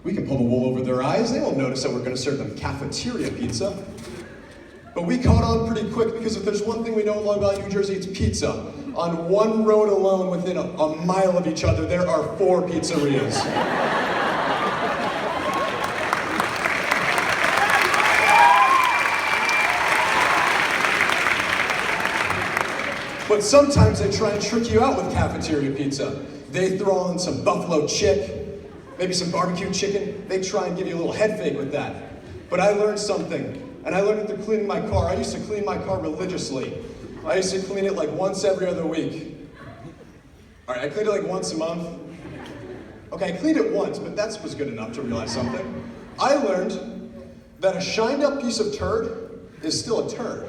We can pull the wool over their eyes. They won't notice that we're going to serve them cafeteria pizza. But we caught on pretty quick because if there's one thing we know in Long Valley, New Jersey, it's pizza. On one road alone, within a mile of each other, there are 4 pizzerias. But sometimes they try and trick you out with cafeteria pizza. They throw on some buffalo chick, maybe some barbecue chicken. They try and give you a little head fake with that. But I learned something. And I learned it through cleaning my car. I used to clean my car religiously. I used to clean it like once every other week. All right, I cleaned it like once a month. Okay, I cleaned it once, but that was good enough to realize something. I learned that a shined up piece of turd is still a turd.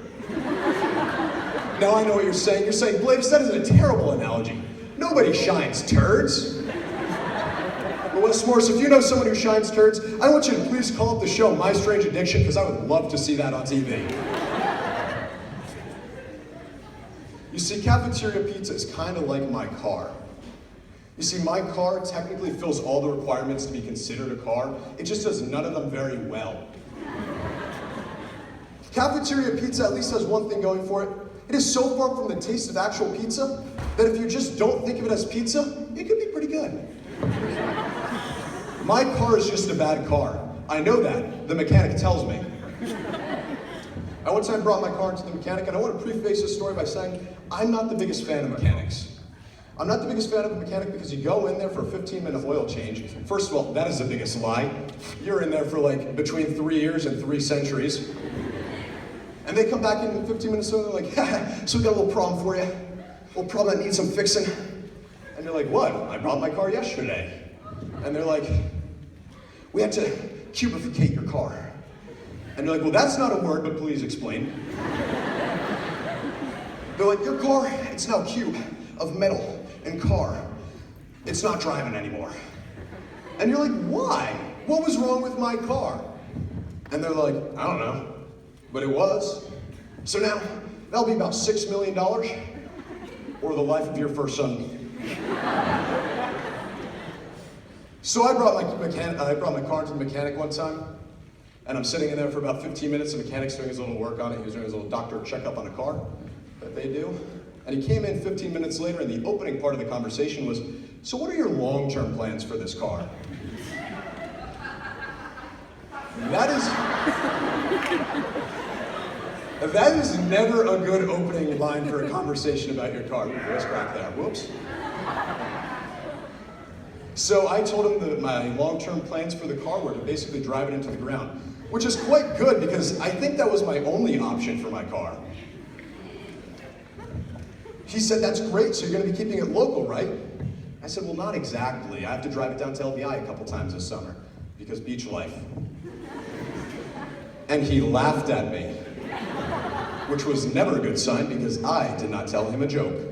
Now I know what you're saying. You're saying, Blaze, that is a terrible analogy. Nobody shines turds. But what's more, so if you know someone who shines turds, I want you to please call up the show My Strange Addiction, because I would love to see that on TV. You see, cafeteria pizza is kind of like my car. You see, my car technically fills all the requirements to be considered a car. It just does none of them very well. Cafeteria pizza at least has one thing going for it. It is so far from the taste of actual pizza that if you just don't think of it as pizza, it could be pretty good. My car is just a bad car. I know that. The mechanic tells me. I one time brought my car into the mechanic, and I want to preface this story by saying I'm not the biggest fan of mechanics. I'm not the biggest fan of a mechanic because you go in there for a 15-minute oil change. First of all, that is the biggest lie. You're in there for like between 3 years and 3 centuries. And they come back in 15 minutes later, they're like, haha, so we got a little problem for you. A little problem that needs some fixing. And you're like, what? I brought my car yesterday. And they're like, we had to cubificate your car. And you're like, well, that's not a word, but please explain. They're like, your car, it's now a cube of metal and car. It's not driving anymore. And you're like, why? What was wrong with my car? And they're like, I don't know, but it was. So now, that'll be about $6 million or the life of your first son. So I brought my car to the mechanic one time, and I'm sitting in there for about 15 minutes. The mechanic's doing his little work on it. He was doing his little doctor checkup on a car that they do. And he came in 15 minutes later, and the opening part of the conversation was, so what are your long-term plans for this car? That is never a good opening line for a conversation about your car. Let's crack there. Whoops. So I told him that my long-term plans for the car were to basically drive it into the ground, which is quite good because I think that was my only option for my car. He said, that's great, so you're going to be keeping it local, right? I said, well, not exactly. I have to drive it down to LVI a couple times this summer because beach life. And he laughed at me, which was never a good sign because I did not tell him a joke.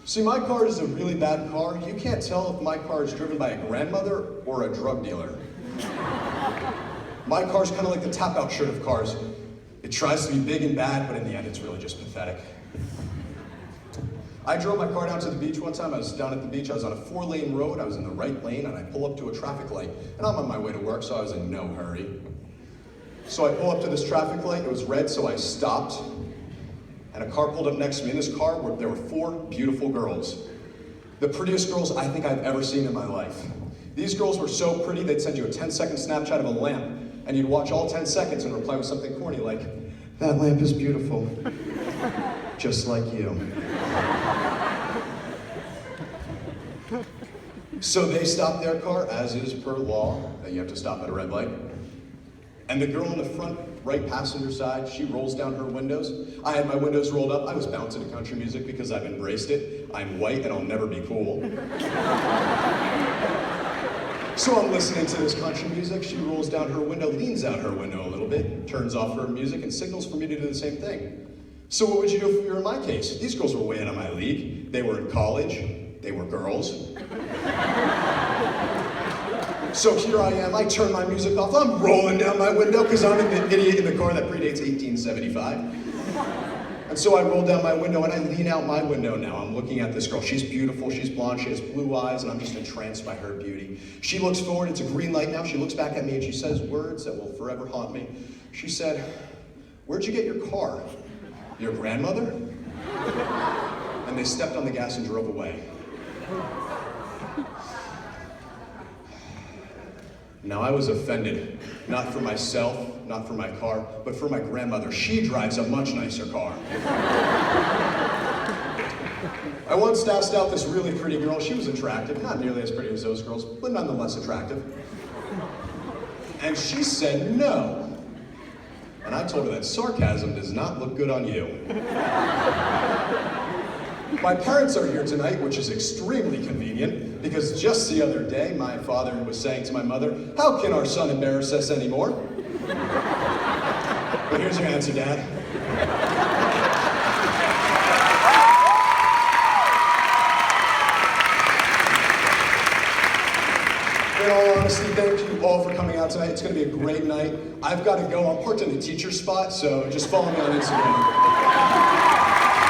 See, my car is a really bad car. You can't tell if my car is driven by a grandmother or a drug dealer. My car's kind of like the tap-out shirt of cars. It tries to be big and bad, but in the end, it's really just pathetic. I drove my car down to the beach one time. I was down at the beach. I was on a 4-lane road. I was in the right lane, and I pull up to a traffic light. And I'm on my way to work, so I was in no hurry. So I pull up to this traffic light. It was red, so I stopped. And a car pulled up next to me. In this car, there were 4 beautiful girls. The prettiest girls I think I've ever seen in my life. These girls were so pretty, they'd send you a 10-second Snapchat of a lamp, and you'd watch all 10 seconds and reply with something corny like, that lamp is beautiful, just like you. So they stopped their car, as is per law, that you have to stop at a red light. And the girl in the front right passenger side, she rolls down her windows. I had my windows rolled up. I was bouncing to country music because I've embraced it. I'm white and I'll never be cool. So I'm listening to this country music. She rolls down her window, leans out her window a little bit, turns off her music, and signals for me to do the same thing. So what would you do if you were in my case? These girls were way out of my league. They were in college. They were girls. So here I am, I turn my music off, I'm rolling down my window because I'm an idiot in the car that predates 1875. And And so I roll down my window and I lean out my window now. I'm looking at this girl. She's beautiful, she's blonde, she has blue eyes, and I'm just entranced by her beauty. She looks forward, it's a green light now. She looks back at me and she says words that will forever haunt me. She said, "Where'd you get your car? Your grandmother?" And they stepped on the gas and drove away. Now I was offended, not for myself, not for my car, but for my grandmother. She drives a much nicer car. I once asked out this really pretty girl. She was attractive, not nearly as pretty as those girls, but nonetheless attractive. And she said no. And I told her that sarcasm does not look good on you. My parents are here tonight, which is extremely convenient, because just the other day, my father was saying to my mother, "How can our son embarrass us anymore?" But here's your answer, Dad. In all honesty, thank you all for coming out tonight. It's going to be a great night. I've got to go. I'm parked in the teacher spot, so just follow me on Instagram.